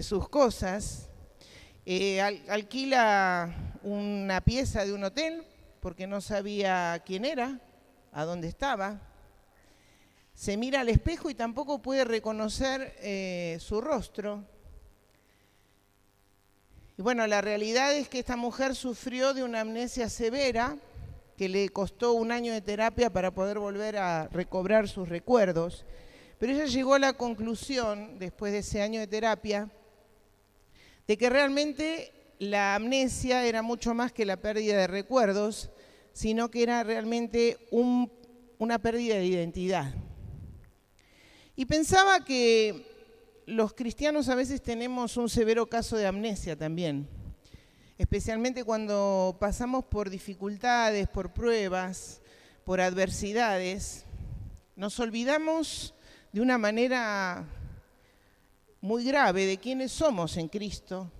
sus cosas, alquila una pieza de un hotel porque no sabía quién era, a dónde estaba. Se mira al espejo y tampoco puede reconocer su rostro. Y bueno, la realidad es que esta mujer sufrió de una amnesia severa que le costó 1 año de terapia para poder volver a recobrar sus recuerdos. Pero ella llegó a la conclusión, después de ese año de terapia, de que realmente la amnesia era mucho más que la pérdida de recuerdos, sino que era realmente una pérdida de identidad. Y pensaba que los cristianos a veces tenemos un severo caso de amnesia también, especialmente cuando pasamos por dificultades, por pruebas, por adversidades. Nos olvidamos de una manera muy grave de quiénes somos en Cristo,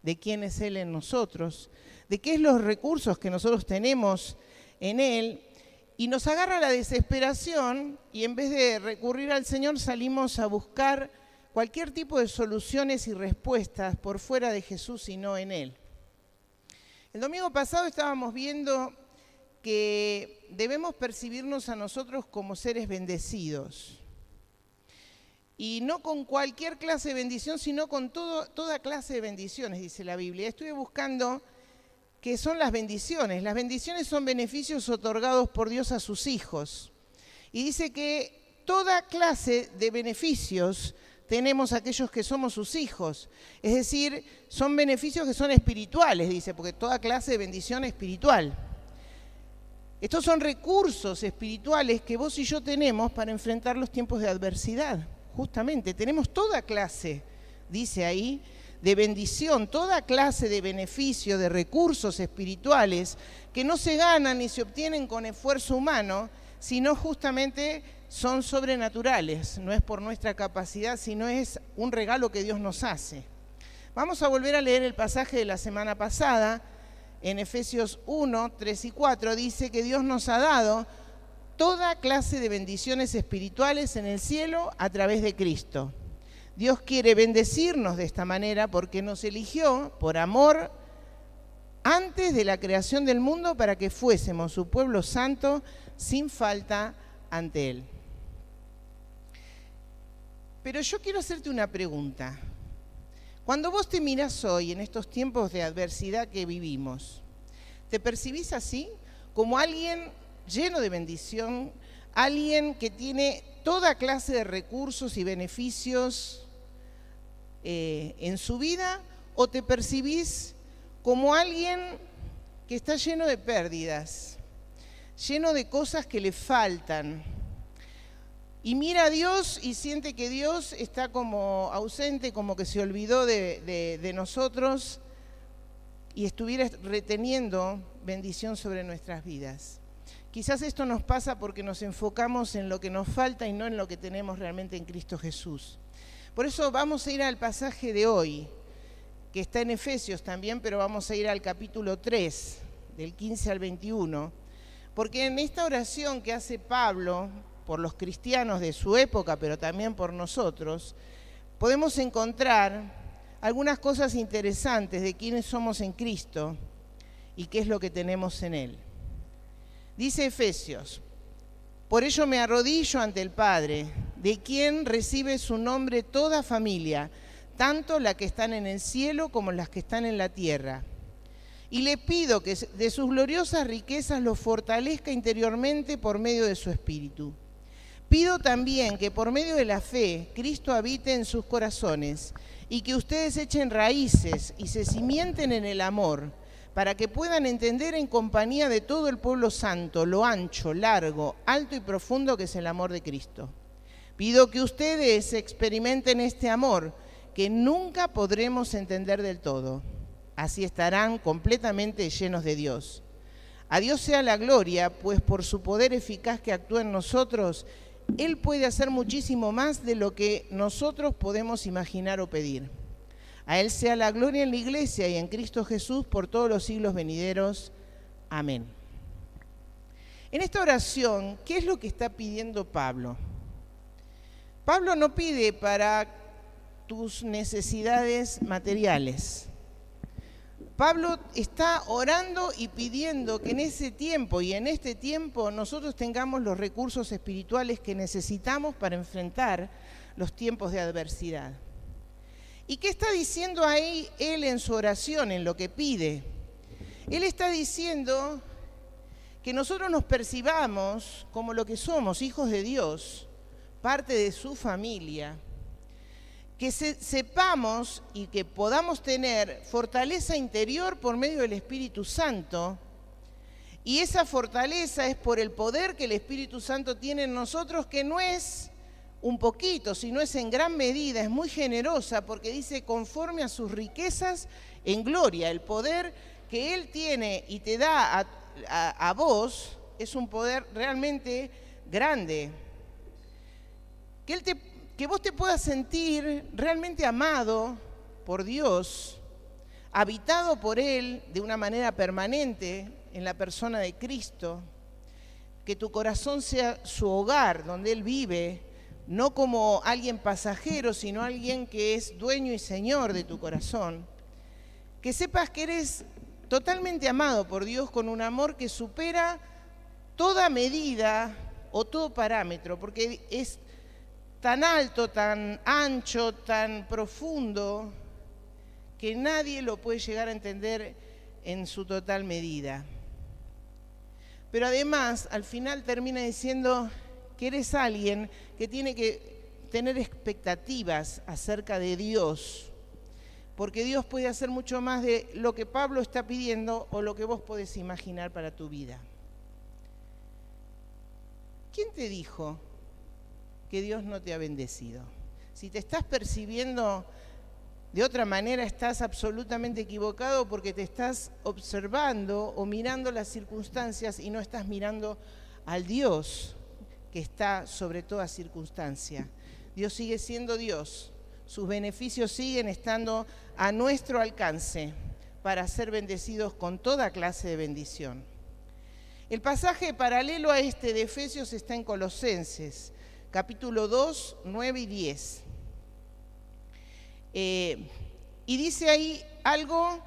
de quién es Él en nosotros, de qué es los recursos que nosotros tenemos en Él, y nos agarra la desesperación y en vez de recurrir al Señor salimos a buscar cualquier tipo de soluciones y respuestas por fuera de Jesús y no en Él. El domingo pasado estábamos viendo que debemos percibirnos a nosotros como seres bendecidos. Y no con cualquier clase de bendición, sino con toda clase de bendiciones, dice la Biblia. Estuve buscando qué son las bendiciones. Las bendiciones son beneficios otorgados por Dios a sus hijos. Y dice que toda clase de beneficios tenemos aquellos que somos sus hijos. Es decir, son beneficios que son espirituales, dice, porque toda clase de bendición es espiritual. Estos son recursos espirituales que vos y yo tenemos para enfrentar los tiempos de adversidad. Justamente, tenemos toda clase, dice ahí, de bendición, toda clase de beneficio, de recursos espirituales que no se ganan ni se obtienen con esfuerzo humano, sino justamente son sobrenaturales. No es por nuestra capacidad, sino es un regalo que Dios nos hace. Vamos a volver a leer el pasaje de la semana pasada. En Efesios 1, 3 y 4 dice que Dios nos ha dado toda clase de bendiciones espirituales en el cielo a través de Cristo. Dios quiere bendecirnos de esta manera porque nos eligió por amor antes de la creación del mundo para que fuésemos su pueblo santo sin falta ante Él. Pero yo quiero hacerte una pregunta. Cuando vos te mirás hoy en estos tiempos de adversidad que vivimos, ¿te percibís así? Como alguien lleno de bendición, alguien que tiene toda clase de recursos y beneficios en su vida, o te percibís como alguien que está lleno de pérdidas, lleno de cosas que le faltan, y mira a Dios y siente que Dios está como ausente, como que se olvidó de nosotros y estuviera reteniendo bendición sobre nuestras vidas? Quizás esto nos pasa porque nos enfocamos en lo que nos falta y no en lo que tenemos realmente en Cristo Jesús. Por eso vamos a ir al pasaje de hoy, que está en Efesios también, pero vamos a ir al capítulo 3, del 15 al 21, porque en esta oración que hace Pablo por los cristianos de su época, pero también por nosotros, podemos encontrar algunas cosas interesantes de quiénes somos en Cristo y qué es lo que tenemos en Él. Dice Efesios: por ello me arrodillo ante el Padre, de quien recibe su nombre toda familia, tanto las que están en el cielo como las que están en la tierra. Y le pido que de sus gloriosas riquezas los fortalezca interiormente por medio de su Espíritu. Pido también que por medio de la fe Cristo habite en sus corazones y que ustedes echen raíces y se cimienten en el amor, para que puedan entender en compañía de todo el pueblo santo lo ancho, largo, alto y profundo que es el amor de Cristo. Pido que ustedes experimenten este amor que nunca podremos entender del todo. Así estarán completamente llenos de Dios. A Dios sea la gloria, pues por su poder eficaz que actúa en nosotros, Él puede hacer muchísimo más de lo que nosotros podemos imaginar o pedir. A Él sea la gloria en la Iglesia y en Cristo Jesús por todos los siglos venideros. Amén. En esta oración, ¿qué es lo que está pidiendo Pablo? Pablo no pide para tus necesidades materiales. Pablo está orando y pidiendo que en ese tiempo y en este tiempo nosotros tengamos los recursos espirituales que necesitamos para enfrentar los tiempos de adversidad. ¿Y qué está diciendo ahí él en su oración, en lo que pide? Él está diciendo que nosotros nos percibamos como lo que somos, hijos de Dios, parte de su familia, que sepamos y que podamos tener fortaleza interior por medio del Espíritu Santo, y esa fortaleza es por el poder que el Espíritu Santo tiene en nosotros, que no es un poquito, sino es en gran medida, es muy generosa, porque dice conforme a sus riquezas en gloria. El poder que Él tiene y te da a vos es un poder realmente grande. Que vos te puedas sentir realmente amado por Dios, habitado por Él de una manera permanente en la persona de Cristo, que tu corazón sea su hogar donde Él vive, no como alguien pasajero, sino alguien que es dueño y señor de tu corazón. Que sepas que eres totalmente amado por Dios con un amor que supera toda medida o todo parámetro, porque es tan alto, tan ancho, tan profundo, que nadie lo puede llegar a entender en su total medida. Pero además, al final termina diciendo que eres alguien que tiene que tener expectativas acerca de Dios, porque Dios puede hacer mucho más de lo que Pablo está pidiendo o lo que vos podés imaginar para tu vida. ¿Quién te dijo que Dios no te ha bendecido? Si te estás percibiendo de otra manera, estás absolutamente equivocado, porque te estás observando o mirando las circunstancias y no estás mirando al Dios que está sobre toda circunstancia. Dios sigue siendo Dios. Sus beneficios siguen estando a nuestro alcance para ser bendecidos con toda clase de bendición. El pasaje paralelo a este de Efesios está en Colosenses, capítulo 2, 9 y 10. Y dice ahí algo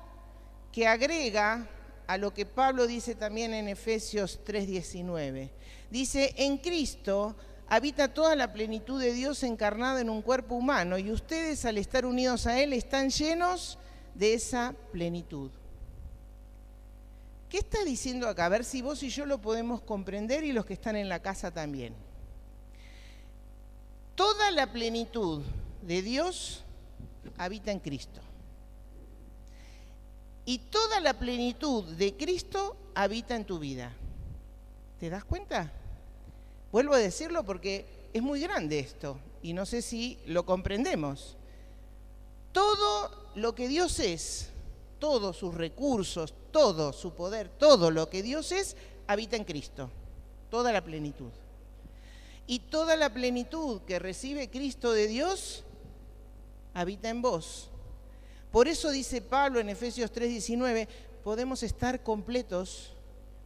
que agrega a lo que Pablo dice también en Efesios 3, 19. Dice, en Cristo habita toda la plenitud de Dios encarnada en un cuerpo humano, y ustedes, al estar unidos a Él, están llenos de esa plenitud. ¿Qué está diciendo acá? A ver si vos y yo lo podemos comprender, y los que están en la casa también. Toda la plenitud de Dios habita en Cristo. Y toda la plenitud de Cristo habita en tu vida. ¿Te das cuenta? Vuelvo a decirlo porque es muy grande esto y no sé si lo comprendemos. Todo lo que Dios es, todos sus recursos, todo su poder, todo lo que Dios es, habita en Cristo. Toda la plenitud. Y toda la plenitud que recibe Cristo de Dios habita en vos. Por eso dice Pablo en Efesios 3:19, podemos estar completos,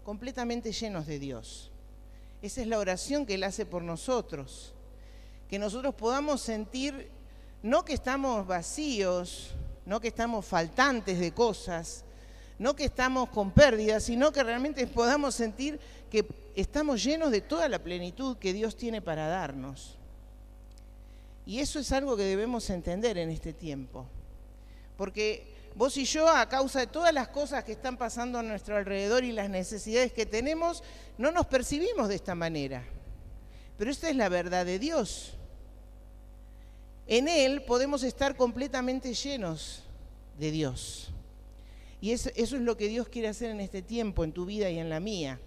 completamente llenos de Dios. Esa es la oración que Él hace por nosotros. Que nosotros podamos sentir, no que estamos vacíos, no que estamos faltantes de cosas, no que estamos con pérdidas, sino que realmente podamos sentir que estamos llenos de toda la plenitud que Dios tiene para darnos. Y eso es algo que debemos entender en este tiempo. Porque vos y yo, a causa de todas las cosas que están pasando a nuestro alrededor y las necesidades que tenemos, no nos percibimos de esta manera. Pero esta es la verdad de Dios. En Él podemos estar completamente llenos de Dios. Y eso es lo que Dios quiere hacer en este tiempo, en tu vida y en la mía.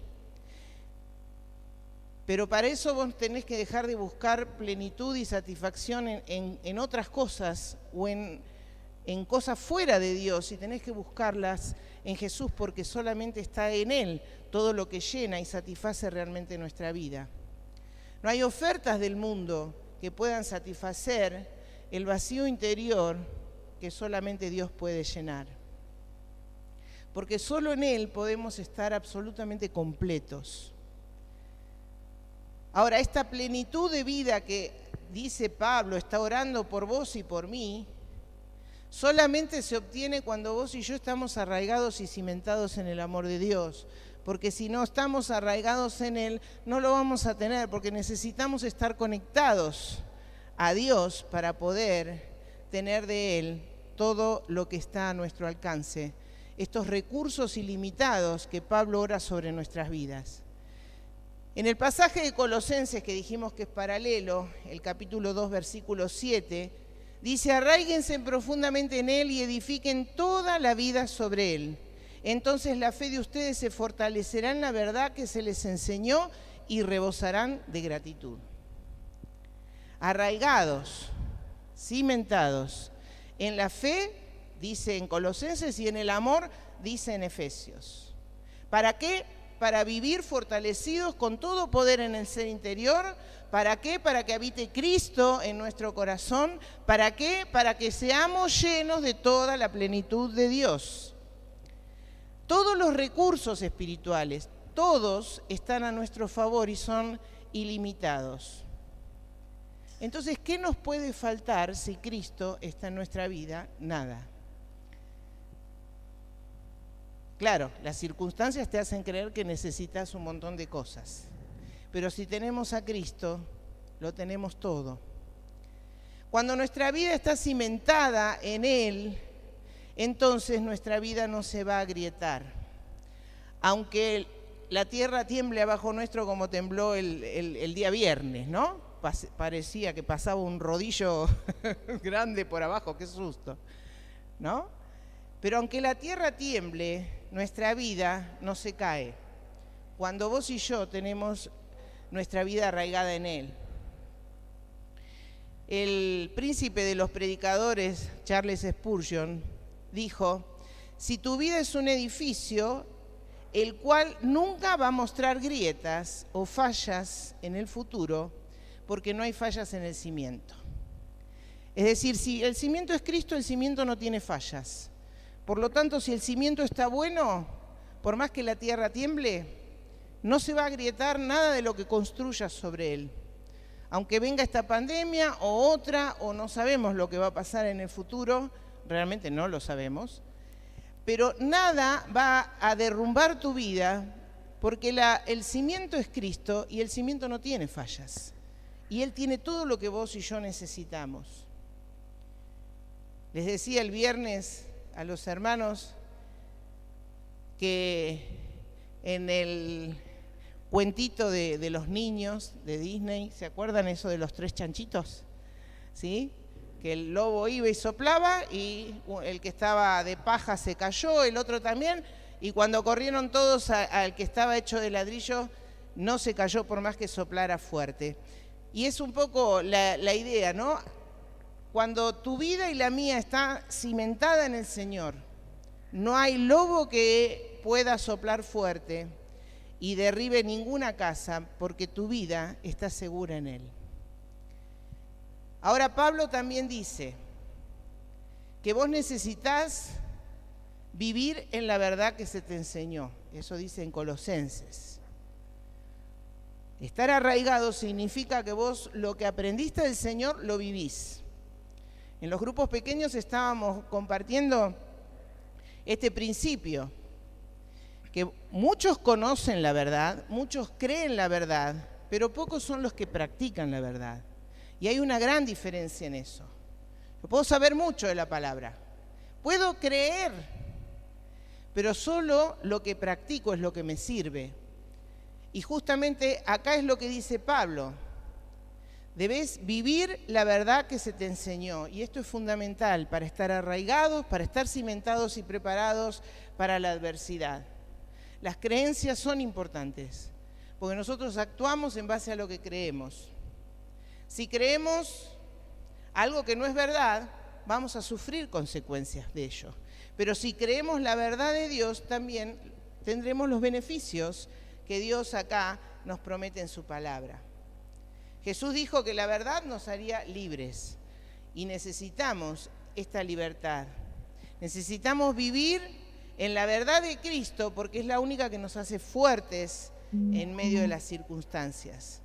Pero para eso vos tenés que dejar de buscar plenitud y satisfacción en otras cosas o en cosas fuera de Dios, y tenés que buscarlas en Jesús, porque solamente está en Él todo lo que llena y satisface realmente nuestra vida. No hay ofertas del mundo que puedan satisfacer el vacío interior que solamente Dios puede llenar. Porque solo en Él podemos estar absolutamente completos. Ahora, esta plenitud de vida que dice Pablo, está orando por vos y por mí, solamente se obtiene cuando vos y yo estamos arraigados y cimentados en el amor de Dios. Porque si no estamos arraigados en Él, no lo vamos a tener, porque necesitamos estar conectados a Dios para poder tener de Él todo lo que está a nuestro alcance, estos recursos ilimitados que Pablo ora sobre nuestras vidas. En el pasaje de Colosenses, que dijimos que es paralelo, el capítulo 2, versículo 7, dice: arraíguense profundamente en Él y edifiquen toda la vida sobre Él. Entonces la fe de ustedes se fortalecerá en la verdad que se les enseñó y rebosarán de gratitud. Arraigados, cimentados en la fe, dice en Colosenses, y en el amor, dice en Efesios. ¿Para qué? Para vivir fortalecidos con todo poder en el ser interior. ¿Para qué? Para que habite Cristo en nuestro corazón. ¿Para qué? Para que seamos llenos de toda la plenitud de Dios. Todos los recursos espirituales, todos están a nuestro favor y son ilimitados. Entonces, ¿qué nos puede faltar si Cristo está en nuestra vida? Nada. Claro, las circunstancias te hacen creer que necesitas un montón de cosas, pero si tenemos a Cristo, lo tenemos todo. Cuando nuestra vida está cimentada en Él, entonces nuestra vida no se va a agrietar. Aunque la tierra tiemble abajo nuestro como tembló el día viernes, ¿no? Parecía que pasaba un rodillo grande por abajo, qué susto, ¿no? Pero aunque la tierra tiemble, nuestra vida no se cae. Cuando vos y yo tenemos nuestra vida arraigada en Él. El príncipe de los predicadores, Charles Spurgeon, dijo: si tu vida es un edificio, el cual nunca va a mostrar grietas o fallas en el futuro, porque no hay fallas en el cimiento. Es decir, si el cimiento es Cristo, el cimiento no tiene fallas. Por lo tanto, si el cimiento está bueno, por más que la tierra tiemble, no se va a agrietar nada de lo que construyas sobre él. Aunque venga esta pandemia o otra, o no sabemos lo que va a pasar en el futuro, realmente no lo sabemos, pero nada va a derrumbar tu vida, porque el cimiento es Cristo y el cimiento no tiene fallas. Y Él tiene todo lo que vos y yo necesitamos. Les decía el viernes a los hermanos que en el cuentito de los niños de Disney, ¿se acuerdan eso de los 3 chanchitos? ¿Sí? Que el lobo iba y soplaba y el que estaba de paja se cayó, el otro también, y cuando corrieron todos al que estaba hecho de ladrillo, no se cayó por más que soplara fuerte. Y es un poco la idea, ¿no? Cuando tu vida y la mía está cimentada en el Señor, no hay lobo que pueda soplar fuerte y derribe ninguna casa, porque tu vida está segura en Él. Ahora Pablo también dice que vos necesitás vivir en la verdad que se te enseñó. Eso dice en Colosenses. Estar arraigado significa que vos lo que aprendiste del Señor lo vivís. En los grupos pequeños estábamos compartiendo este principio, que muchos conocen la verdad, muchos creen la verdad, pero pocos son los que practican la verdad. Y hay una gran diferencia en eso. Yo puedo saber mucho de la palabra, puedo creer, pero solo lo que practico es lo que me sirve. Y justamente acá es lo que dice Pablo. Debes vivir la verdad que se te enseñó. Y esto es fundamental para estar arraigados, para estar cimentados y preparados para la adversidad. Las creencias son importantes, porque nosotros actuamos en base a lo que creemos. Si creemos algo que no es verdad, vamos a sufrir consecuencias de ello. Pero si creemos la verdad de Dios, también tendremos los beneficios que Dios acá nos promete en su palabra. Jesús dijo que la verdad nos haría libres y necesitamos esta libertad. Necesitamos vivir en la verdad de Cristo porque es la única que nos hace fuertes en medio de las circunstancias.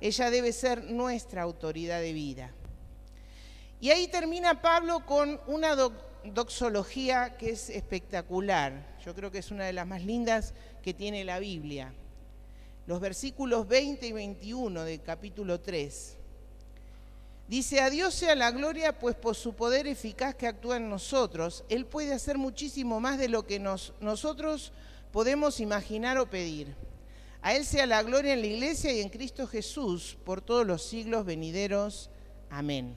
ella debe ser nuestra autoridad de vida. Y ahí termina Pablo con una doxología que es espectacular. Yo creo que es una de las más lindas que tiene la Biblia. Los versículos 20 y 21 del capítulo 3. Dice: a Dios sea la gloria, pues por su poder eficaz que actúa en nosotros, Él puede hacer muchísimo más de lo que nosotros podemos imaginar o pedir. A Él sea la gloria en la Iglesia y en Cristo Jesús, por todos los siglos venideros. Amén.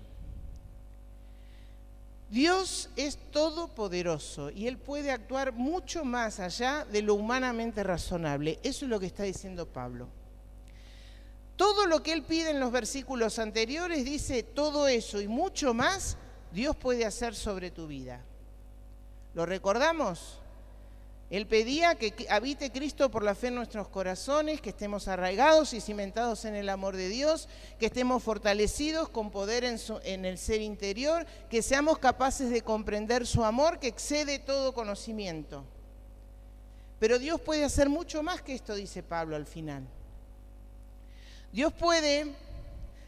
Dios es todopoderoso y Él puede actuar mucho más allá de lo humanamente razonable. Eso es lo que está diciendo Pablo. Todo lo que él pide en los versículos anteriores, dice, todo eso y mucho más, Dios puede hacer sobre tu vida. ¿Lo recordamos? Él pedía que habite Cristo por la fe en nuestros corazones, que estemos arraigados y cimentados en el amor de Dios, que estemos fortalecidos con poder en el ser interior, que seamos capaces de comprender su amor que excede todo conocimiento. Pero Dios puede hacer mucho más que esto, dice Pablo al final. Dios puede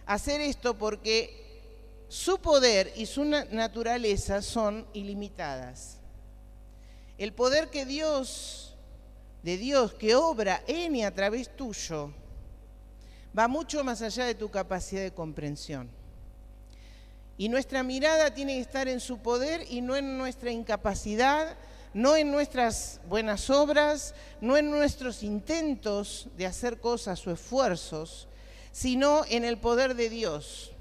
hacer esto porque su poder y su naturaleza son ilimitadas. El poder de Dios que obra en y a través tuyo va mucho más allá de tu capacidad de comprensión. Y nuestra mirada tiene que estar en su poder y no en nuestra incapacidad, no en nuestras buenas obras, no en nuestros intentos de hacer cosas o esfuerzos, sino en el poder de Dios.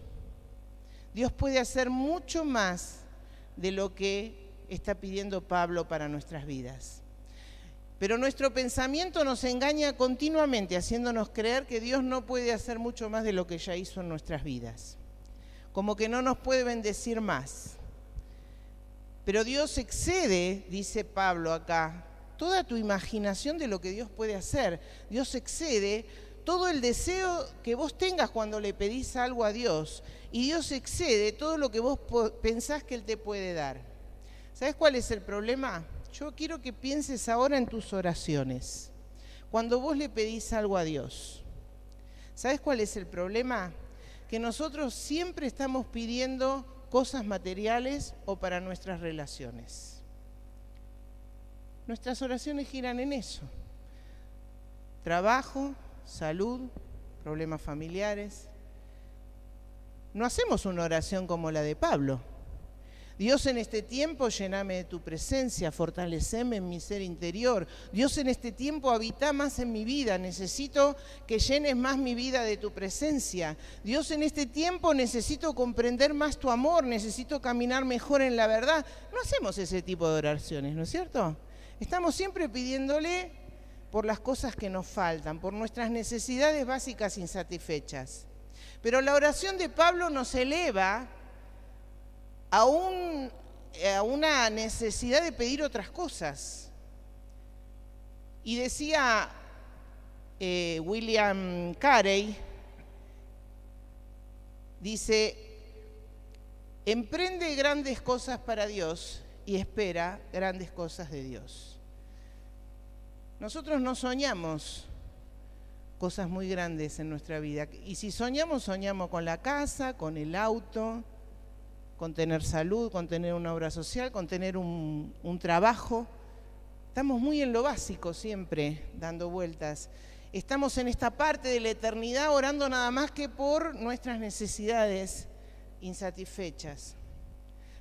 Dios puede hacer mucho más de lo que está pidiendo Pablo para nuestras vidas. Pero nuestro pensamiento nos engaña continuamente, haciéndonos creer que Dios no puede hacer mucho más de lo que ya hizo en nuestras vidas. Como que no nos puede bendecir más. Pero Dios excede, dice Pablo acá, toda tu imaginación de lo que Dios puede hacer. Dios excede todo el deseo que vos tengas cuando le pedís algo a Dios. Y Dios excede todo lo que vos pensás que Él te puede dar. ¿Sabes cuál es el problema? Yo quiero que pienses ahora en tus oraciones. Cuando vos le pedís algo a Dios. ¿Sabes cuál es el problema? Que nosotros siempre estamos pidiendo cosas materiales o para nuestras relaciones. Nuestras oraciones giran en eso. Trabajo, salud, problemas familiares. No hacemos una oración como la de Pablo. Dios, en este tiempo, lléname de tu presencia, fortaleceme en mi ser interior. Dios, en este tiempo, habita más en mi vida. Necesito que llenes más mi vida de tu presencia. Dios, en este tiempo, necesito comprender más tu amor. Necesito caminar mejor en la verdad. No hacemos ese tipo de oraciones, ¿no es cierto? Estamos siempre pidiéndole por las cosas que nos faltan, por nuestras necesidades básicas insatisfechas. Pero la oración de Pablo nos eleva a una necesidad de pedir otras cosas. Y decía William Carey, dice, emprende grandes cosas para Dios y espera grandes cosas de Dios. Nosotros no soñamos cosas muy grandes en nuestra vida. Y si soñamos, soñamos con la casa, con el auto, con tener salud, con tener una obra social, con tener un trabajo. Estamos muy en lo básico siempre, dando vueltas. Estamos en esta parte de la eternidad orando nada más que por nuestras necesidades insatisfechas.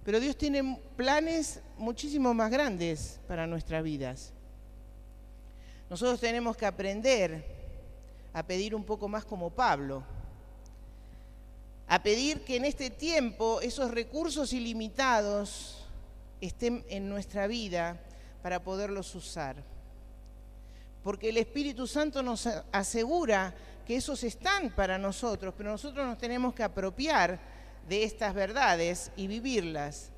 Pero Dios tiene planes muchísimo más grandes para nuestras vidas. Nosotros tenemos que aprender a pedir un poco más como Pablo. A pedir que en este tiempo esos recursos ilimitados estén en nuestra vida para poderlos usar. Porque el Espíritu Santo nos asegura que esos están para nosotros, pero nosotros nos tenemos que apropiar de estas verdades y vivirlas.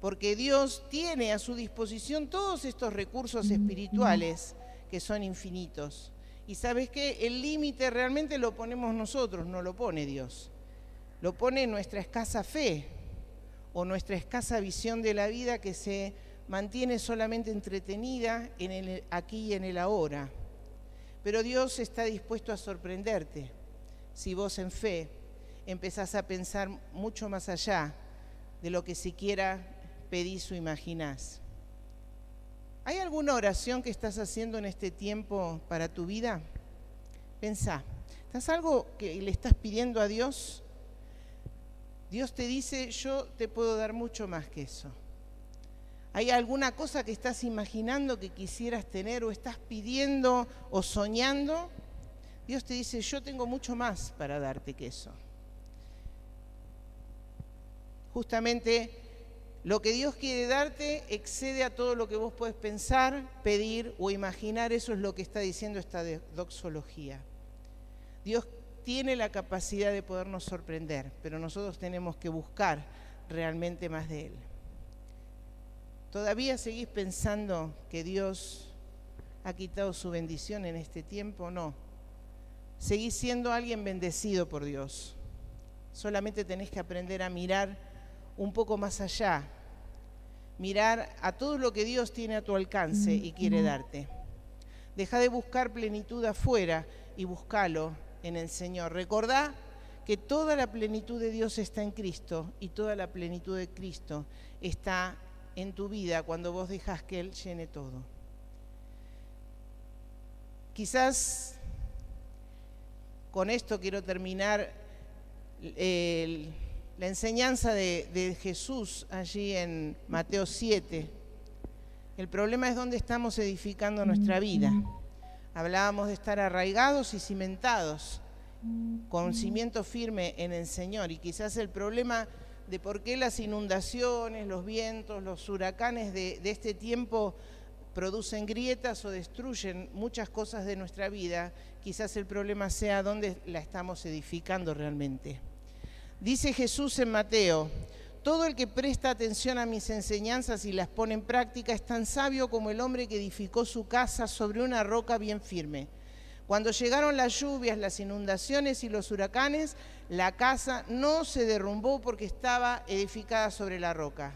Porque Dios tiene a su disposición todos estos recursos espirituales que son infinitos. Y ¿sabes qué? El límite realmente lo ponemos nosotros, no lo pone Dios. Lo pone nuestra escasa fe o nuestra escasa visión de la vida que se mantiene solamente entretenida en el aquí y en el ahora. Pero Dios está dispuesto a sorprenderte si vos en fe empezás a pensar mucho más allá de lo que siquiera pedís o imaginás. ¿Hay alguna oración que estás haciendo en este tiempo para tu vida? Pensá, ¿estás algo que le estás pidiendo a Dios? Dios te dice, yo te puedo dar mucho más que eso. ¿Hay alguna cosa que estás imaginando que quisieras tener o estás pidiendo o soñando? Dios te dice, yo tengo mucho más para darte que eso. Justamente lo que Dios quiere darte excede a todo lo que vos podés pensar, pedir o imaginar. Eso es lo que está diciendo esta doxología. Dios tiene la capacidad de podernos sorprender, pero nosotros tenemos que buscar realmente más de Él. ¿Todavía seguís pensando que Dios ha quitado su bendición en este tiempo? No. Seguís siendo alguien bendecido por Dios. Solamente tenés que aprender a mirar un poco más allá. Mirar a todo lo que Dios tiene a tu alcance y quiere darte. Deja de buscar plenitud afuera y búscalo en el Señor. Recordá que toda la plenitud de Dios está en Cristo y toda la plenitud de Cristo está en tu vida cuando vos dejas que Él llene todo. Quizás con esto quiero terminar la enseñanza de Jesús allí en Mateo 7. El problema es dónde estamos edificando nuestra vida. Hablábamos de estar arraigados y cimentados, con cimiento firme en el Señor. Y quizás el problema de por qué las inundaciones, los vientos, los huracanes de este tiempo producen grietas o destruyen muchas cosas de nuestra vida, quizás el problema sea dónde la estamos edificando realmente. Dice Jesús en Mateo, todo el que presta atención a mis enseñanzas y las pone en práctica es tan sabio como el hombre que edificó su casa sobre una roca bien firme. Cuando llegaron las lluvias, las inundaciones y los huracanes, la casa no se derrumbó porque estaba edificada sobre la roca.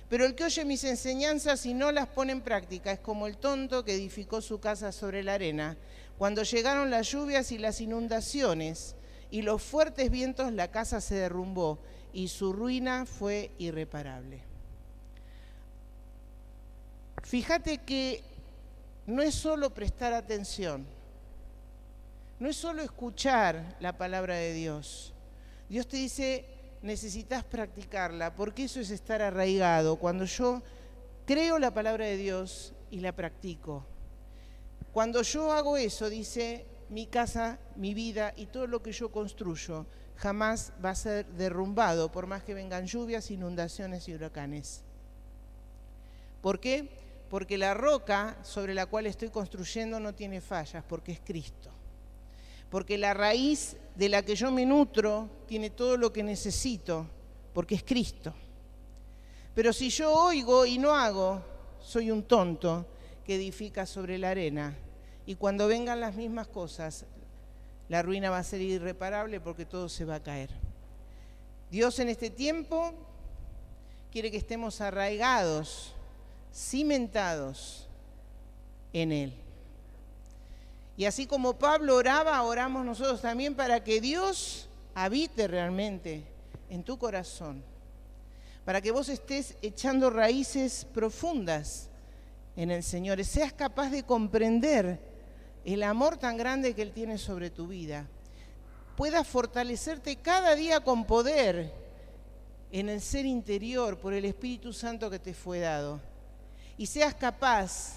Pero el que oye mis enseñanzas y no las pone en práctica es como el tonto que edificó su casa sobre la arena. Cuando llegaron las lluvias y las inundaciones y los fuertes vientos, la casa se derrumbó y su ruina fue irreparable. Fíjate que no es solo prestar atención, no es solo escuchar la palabra de Dios. Dios te dice, necesitas practicarla, porque eso es estar arraigado. Cuando yo creo la palabra de Dios y la practico, cuando yo hago eso, dice, mi casa, mi vida y todo lo que yo construyo jamás va a ser derrumbado, por más que vengan lluvias, inundaciones y huracanes. ¿Por qué? Porque la roca sobre la cual estoy construyendo no tiene fallas, porque es Cristo. Porque la raíz de la que yo me nutro tiene todo lo que necesito, porque es Cristo. Pero si yo oigo y no hago, soy un tonto que edifica sobre la arena. Y cuando vengan las mismas cosas, la ruina va a ser irreparable porque todo se va a caer. Dios en este tiempo quiere que estemos arraigados, cimentados en Él. Y así como Pablo oraba, oramos nosotros también para que Dios habite realmente en tu corazón, para que vos estés echando raíces profundas en el Señor, y seas capaz de comprender el amor tan grande que Él tiene sobre tu vida, puedas fortalecerte cada día con poder en el ser interior por el Espíritu Santo que te fue dado, y seas capaz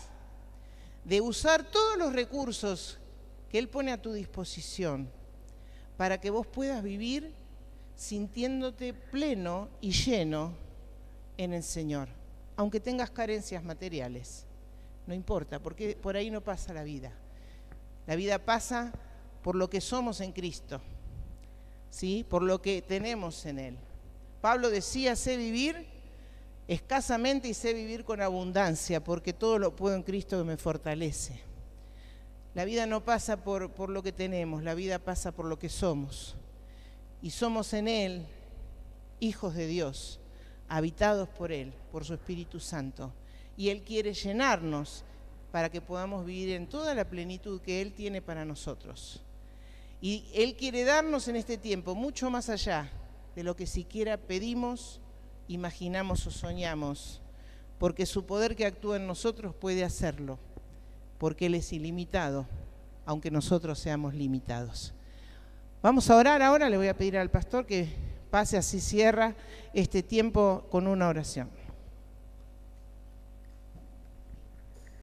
de usar todos los recursos que Él pone a tu disposición para que vos puedas vivir sintiéndote pleno y lleno en el Señor, aunque tengas carencias materiales. No importa, porque por ahí no pasa la vida. La vida pasa por lo que somos en Cristo, ¿sí? Por lo que tenemos en Él. Pablo decía, sé vivir escasamente y sé vivir con abundancia, porque todo lo puedo en Cristo que me fortalece. La vida no pasa por lo que tenemos, la vida pasa por lo que somos. Y somos en Él hijos de Dios, habitados por Él, por su Espíritu Santo. Y Él quiere llenarnos para que podamos vivir en toda la plenitud que Él tiene para nosotros. Y Él quiere darnos en este tiempo mucho más allá de lo que siquiera pedimos, imaginamos o soñamos, porque su poder que actúa en nosotros puede hacerlo, porque Él es ilimitado, aunque nosotros seamos limitados. Vamos a orar ahora, le voy a pedir al pastor que pase, así cierra este tiempo con una oración.